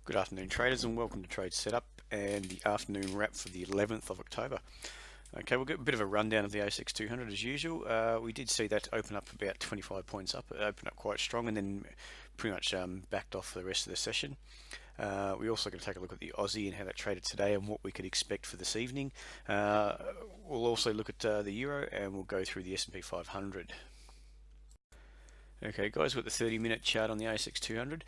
Good afternoon, traders, and welcome to TradeSetup and the afternoon wrap for the 11th of October. Okay, we'll get a bit of a rundown of the ASX200 as usual. We did see that open up about 25 points up. It opened up quite strong and then pretty much backed off for the rest of the session. We're also going to take a look at the Aussie and how that traded today and what we could expect for this evening. We'll also look at the Euro, and we'll go through the S&P 500. Okay guys, with the 30-minute chart on the ASX200,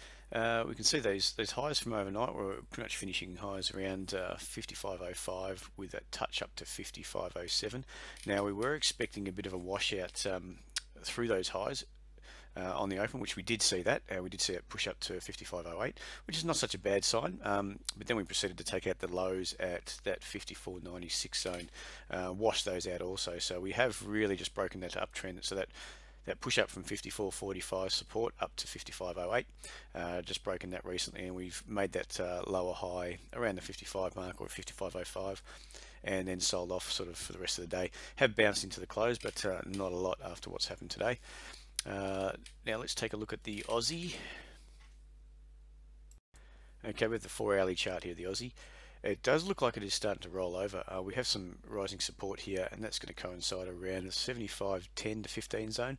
we can see those highs from overnight were pretty much finishing highs around 55.05 with a touch up to 55.07. Now we were expecting a bit of a washout through those highs on the open, which we did see that. We did see it push up to 55.08, which is not such a bad sign, but then we proceeded to take out the lows at that 54.96 zone, wash those out also. So we have really just broken that uptrend, so that push up from 54.45 support up to 55.08, just broken that recently, and we've made that lower high around the 55 mark or 55.05, and then sold off sort of for the rest of the day. Have bounced into the close, but not a lot after what's happened today. Now let's take a look at the Aussie. Okay, with the 4-hourly chart here, the Aussie, it does look like it is starting to roll over. We have some rising support here, and that's going to coincide around the 75.10 to 15 zone.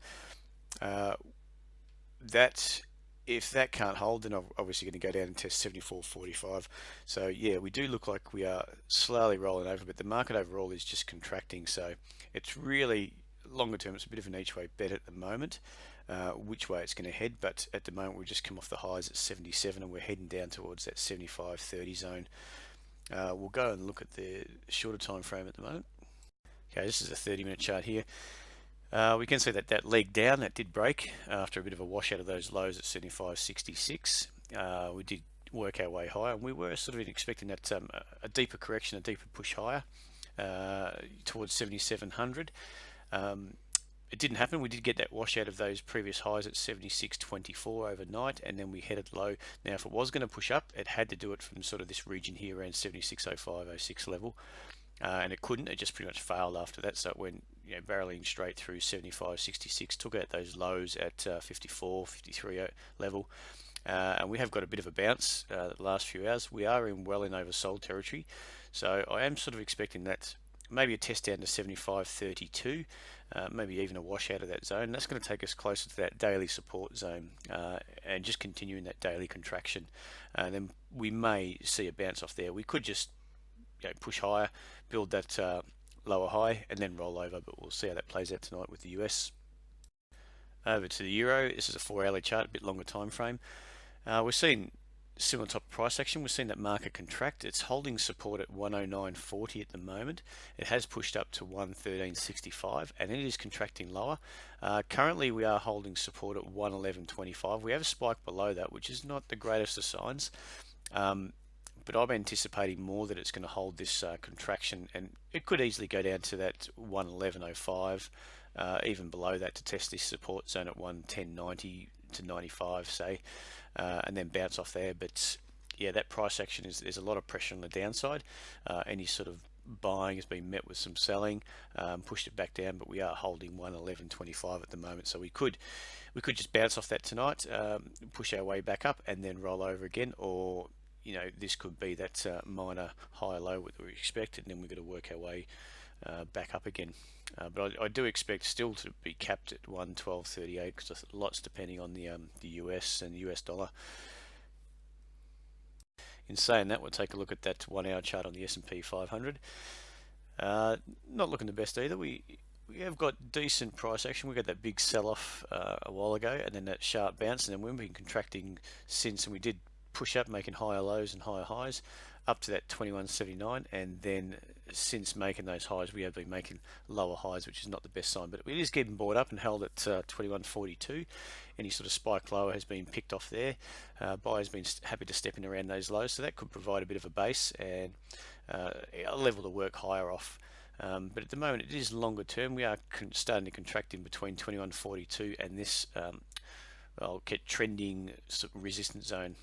If that can't hold, then I'm obviously going to go down and test 74.45. So yeah, we do look like we are slowly rolling over, but the market overall is just contracting. So it's really longer term, it's a bit of an each way bet at the moment, which way it's going to head. But at the moment, we've just come off the highs at 77, and we're heading down towards that 75.30 zone. We'll go and look at the shorter time frame at the moment. Okay, this is a 30-minute chart here. We can see that that leg down, that did break after a bit of a wash out of those lows at 75.66. We did work our way higher, and we were sort of expecting that a deeper correction, a deeper push higher towards 7,700. It didn't happen. We did get that wash out of those previous highs at 76.24 overnight, and then we headed low. Now, if it was going to push up, it had to do it from sort of this region here around 76.05, 06 level, and it couldn't. It just pretty much failed after that. So it went, barreling straight through 75.66, took out those lows at 54, 53 level, and we have got a bit of a bounce the last few hours. We are well in oversold territory, so I am sort of expecting that maybe a test down to 75.32, maybe even a wash out of that zone. That's going to take us closer to that daily support zone, and just continuing that daily contraction. And then we may see a bounce off there. We could just push higher, build that lower high, and then roll over, but we'll see how that plays out tonight with the US. Over to the Euro. This is a 4-hourly chart, a bit longer time frame. We're seeing similar type of price action. We're seeing that market contract. It's holding support at 109.40 at the moment. It has pushed up to 113.65, and it is contracting lower. Currently we are holding support at 111.25. We have a spike below that, which is not the greatest of signs, but I'm anticipating more that it's going to hold this contraction, and it could easily go down to that 111.05, even below that, to test this support zone at 110.90 to 95, say, and then bounce off there. But yeah, that price action there's a lot of pressure on the downside. Any sort of buying has been met with some selling, pushed it back down, but we are holding 111.25 at the moment. So we could just bounce off that tonight, push our way back up, and then roll over again, or this could be that minor high low that we expected, and then we've got to work our way back up again. But I do expect still to be capped at 112.38, because lots depending on the US and the US dollar. In saying that, we'll take a look at that 1-hour chart on the S&P 500. Not looking the best either. We have got decent price action. We got that big sell-off a while ago, and then that sharp bounce, and then we've been contracting since, and we did push up, making higher lows and higher highs up to that 21.79, and then since making those highs, we have been making lower highs, which is not the best sign, but it is getting bought up and held at 21.42. Any sort of spike lower has been picked off there. Buyers been happy to step in around those lows, so that could provide a bit of a base and a level to work higher off. But at the moment, it is longer term. We are starting to contract in between 21.42 and this get trending resistance zone.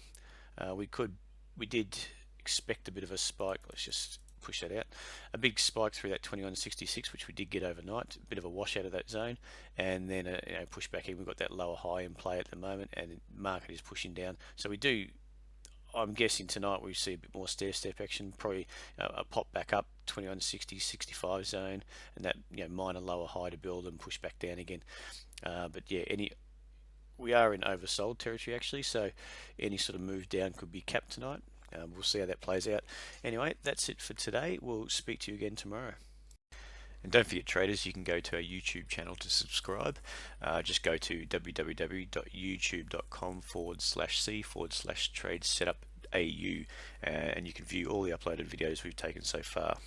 We did expect a bit of a spike. Let's just push that out. A big spike through that 21.66, which we did get overnight. A bit of a wash out of that zone, and then a push back in. We've got that lower high in play at the moment, and the market is pushing down. So I'm guessing tonight we see a bit more stair-step action, probably a pop back up 2160, 65 zone, and that minor lower high to build and push back down again. But yeah, we are in oversold territory actually, so any sort of move down could be capped tonight. We'll see how that plays out. Anyway, that's it for today. We'll speak to you again tomorrow. And don't forget, traders, you can go to our YouTube channel to subscribe. Just go to www.youtube.com/c/TradeSetup AU, and you can view all the uploaded videos we've taken so far.